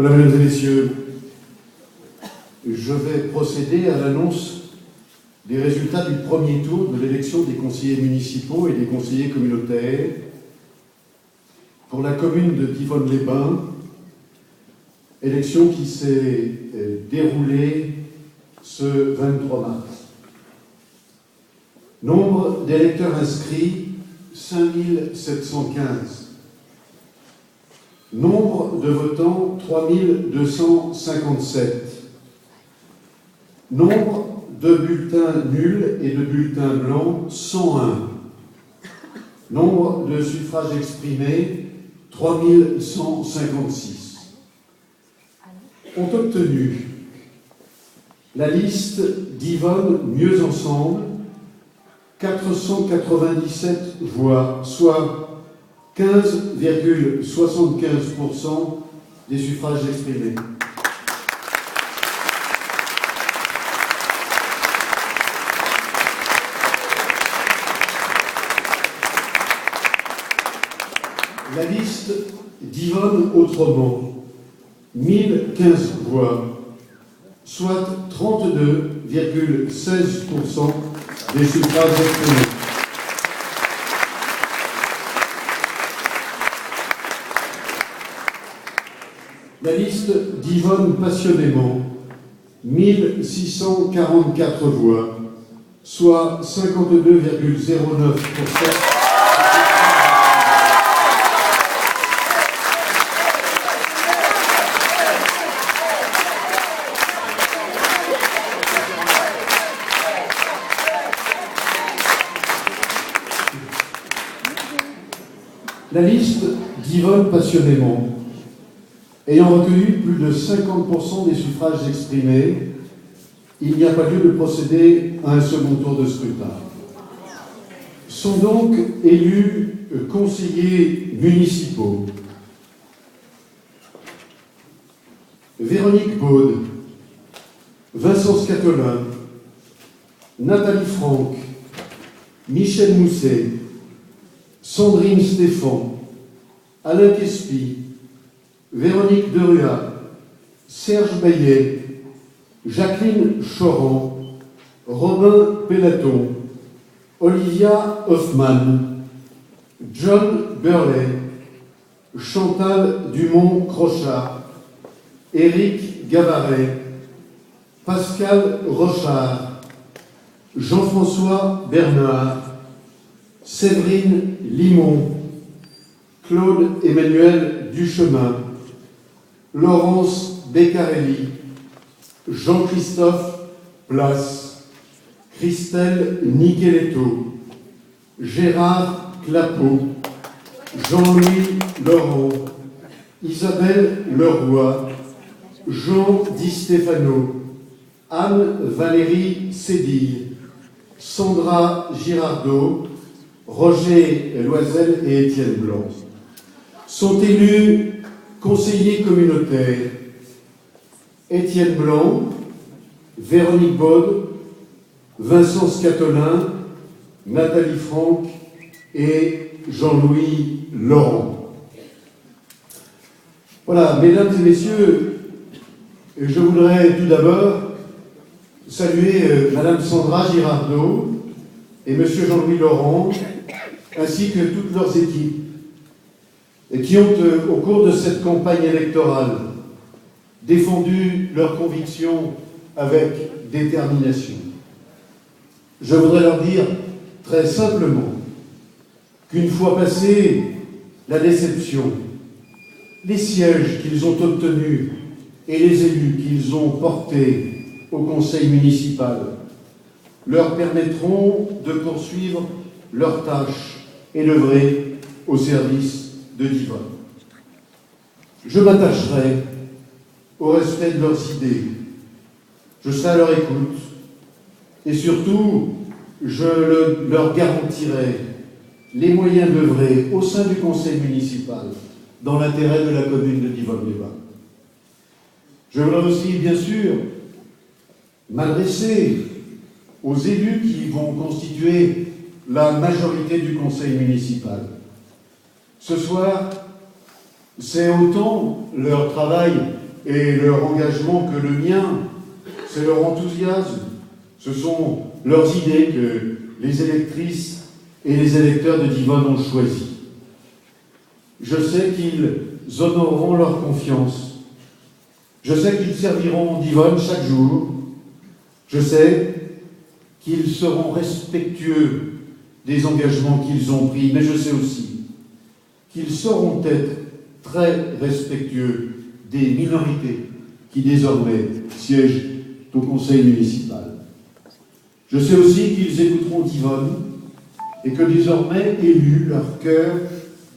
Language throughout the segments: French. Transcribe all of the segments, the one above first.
Voilà, mesdames et messieurs, je vais procéder à l'annonce des résultats du premier tour de l'élection des conseillers municipaux et des conseillers communautaires pour la commune de Divonne-les-Bains, élection qui s'est déroulée ce 23 mars. Nombre d'électeurs inscrits, 5715. Nombre de votants, 3257. Nombre de bulletins nuls et de bulletins blancs, 101. Nombre de suffrages exprimés, 3156. Ont obtenu la liste Divonne Mieux Ensemble, 497 voix, soit 15,75% des suffrages exprimés. La liste Divonne Autrement, 1015 voix, soit 32,16% des suffrages exprimés. La liste Divonne Passionnément, 1644 voix, soit 52,09%. La liste Divonne Passionnément, ayant recueilli plus de 50% des suffrages exprimés, il n'y a pas lieu de procéder à un second tour de scrutin. Sont donc élus conseillers municipaux Véronique Baude, Vincent Scatolin, Nathalie Franck, Michel Mousset, Sandrine Stéphan, Alain Quespi, Véronique Derua, Serge Baillet, Jacqueline Choran, Robin Pellaton, Olivia Hoffmann, John Burley, Chantal Dumont-Crochard, Éric Gavaret, Pascal Rochard, Jean-François Bernard, Séverine Limon, Claude Emmanuel Duchemin, Laurence Beccarelli, Jean-Christophe Place, Christelle Nicheletto, Gérard Clapeau, Jean-Louis Laurent, Isabelle Leroy, Jean Di Stefano, Anne-Valérie Sédille, Sandra Girardot, Roger Loisel et Étienne Blanc. Sont élus conseillers communautaires Étienne Blanc, Véronique Baude, Vincent Scatolin, Nathalie Franck et Jean-Louis Laurent. Voilà, mesdames et messieurs, je voudrais tout d'abord saluer Madame Sandra Girardot et Monsieur Jean-Louis Laurent, ainsi que toutes leurs équipes, et qui ont, au cours de cette campagne électorale, défendu leurs convictions avec détermination. Je voudrais leur dire très simplement qu'une fois passée la déception, les sièges qu'ils ont obtenus et les élus qu'ils ont portés au conseil municipal leur permettront de poursuivre leurs tâches et d'œuvrer au service de Divonne. Je m'attacherai au respect de leurs idées, je serai à leur écoute et surtout je leur garantirai les moyens d'œuvrer au sein du conseil municipal dans l'intérêt de la commune de Divonne-les-Bains. Je voudrais aussi, bien sûr, m'adresser aux élus qui vont constituer la majorité du conseil municipal. Ce soir, c'est autant leur travail est leur engagement que le mien, c'est leur enthousiasme, ce sont leurs idées que les électrices et les électeurs de Divonne ont choisies. Je sais qu'ils honoreront leur confiance. Je sais qu'ils serviront Divonne chaque jour. Je sais qu'ils seront respectueux des engagements qu'ils ont pris, mais je sais aussi qu'ils sauront être très respectueux des minorités qui désormais siègent au conseil municipal. Je sais aussi qu'ils écouteront Divonne et que désormais, élus, leur cœur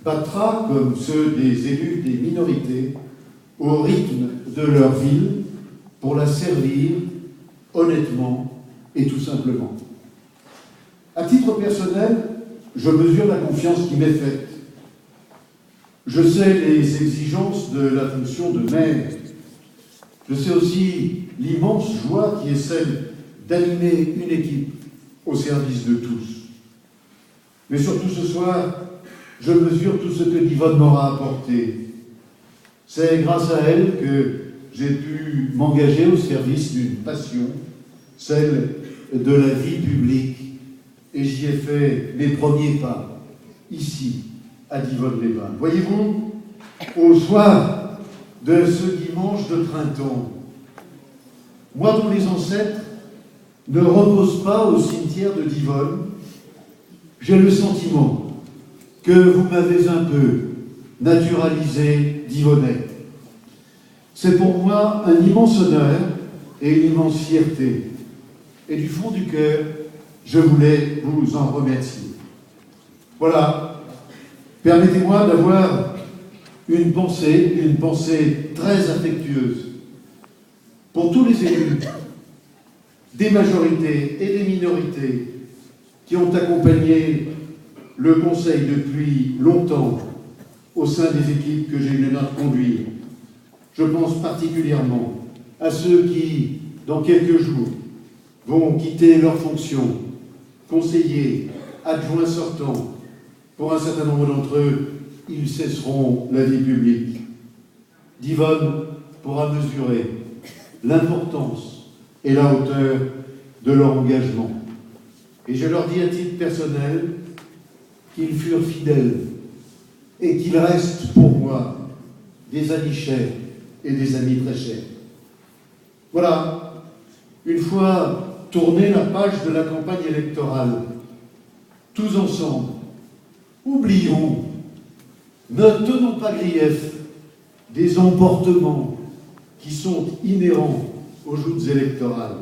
battra comme ceux des élus des minorités au rythme de leur ville pour la servir honnêtement et tout simplement. À titre personnel, je mesure la confiance qui m'est faite. Je sais les exigences de la fonction de maire. Je sais aussi l'immense joie qui est celle d'animer une équipe au service de tous. Mais surtout ce soir, je mesure tout ce que Divonne m'aura apporté. C'est grâce à elle que j'ai pu m'engager au service d'une passion, celle de la vie publique, et j'y ai fait mes premiers pas, ici, à Divonne-les-Bains. Voyez-vous, au soir de ce dimanche de printemps, moi dont les ancêtres ne reposent pas au cimetière de Divonne, j'ai le sentiment que vous m'avez un peu naturalisé divonnais. C'est pour moi un immense honneur et une immense fierté. Et du fond du cœur, je voulais vous en remercier. Voilà, permettez-moi d'avoir une pensée très affectueuse pour tous les élus, des majorités et des minorités qui ont accompagné le Conseil depuis longtemps au sein des équipes que j'ai eu l'honneur de conduire. Je pense particulièrement à ceux qui, dans quelques jours, vont quitter leurs fonctions, conseillers, adjoints sortants. Pour un certain nombre d'entre eux, ils cesseront la vie publique. Divonne pourra mesurer l'importance et la hauteur de leur engagement. Et je leur dis à titre personnel qu'ils furent fidèles et qu'ils restent pour moi des amis chers et des amis très chers. Voilà, une fois tournée la page de la campagne électorale, tous ensemble, oublions, ne tenons pas grief des emportements qui sont inhérents aux joutes électorales.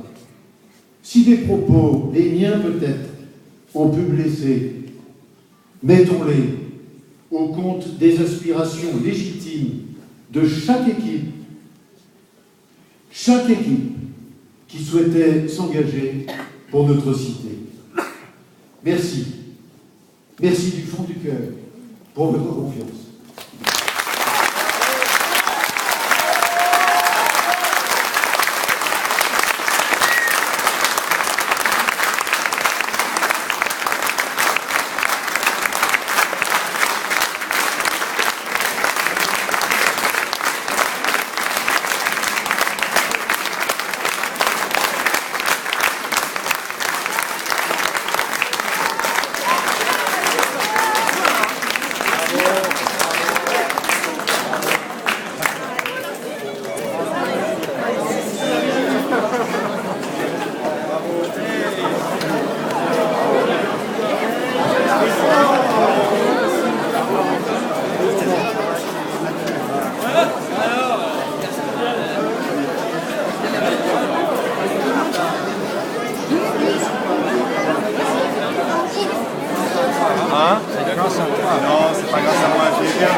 Si des propos, les miens peut-être, ont pu blesser, mettons-les au compte des aspirations légitimes de chaque équipe qui souhaitait s'engager pour notre cité. Merci. Merci du fond du cœur pour votre confiance. Non, c'est pas grâce à moi. J'ai bien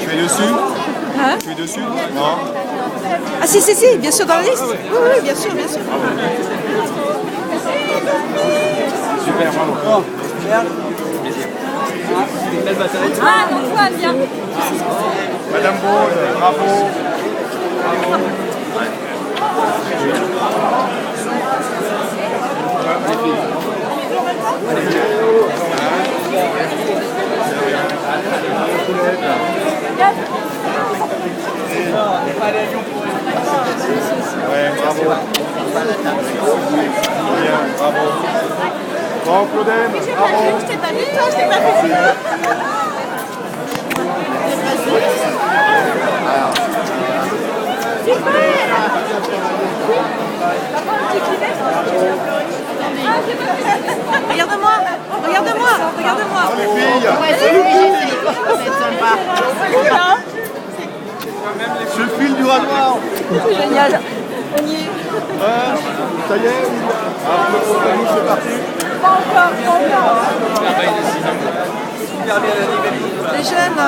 Tu es dessus? Hein? Tu es dessus? Non. Ah si, bien sûr, dans la liste. Oui, bien sûr. Super, bravo. Belle bataille. Ah, on voit bien. Madame Baud, bravo. Bravo. Ouais, bravo. Bien, bravo. Bon, Claudem, bravo. Je t'ai pas vu, toi, je t'ai pas vu. Regarde-moi, regarde-moi, regarde-moi. Les filles, je file du rasoir. C'est génial. On y est. Ça y est, le programme, c'est parti. Pas encore, pas encore. Les jeunes.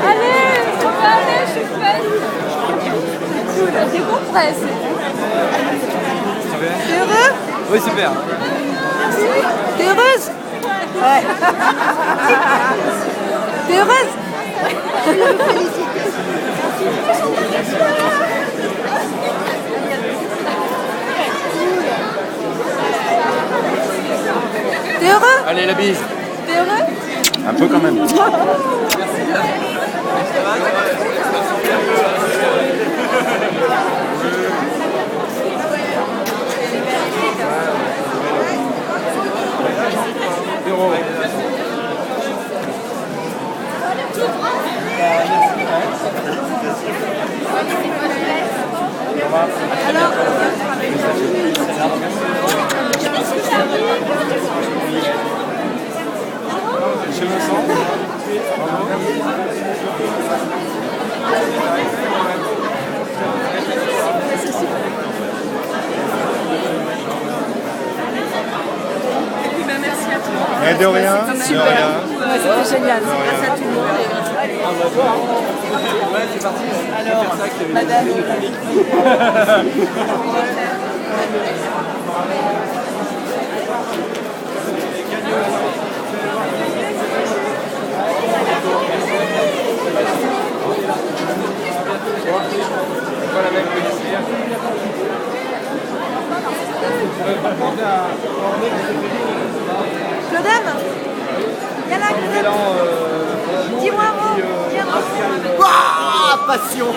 Allez, on va aller, je suis prête. C'est bon, presse. T'es heureux? Oui, super. T'es heureuse? Ouais. T'es heureuse? T'es heureux? Allez, la bise. T'es heureux? Un peu quand même. Alors, Chez Vincent. Mais de rien, de rien. c'était génial. Grâce à tout le monde. Ouais, c'est parti. Alors, Madame. Claudem, viens là, Claudem. Dis-moi un mot. Viens. ah, passion.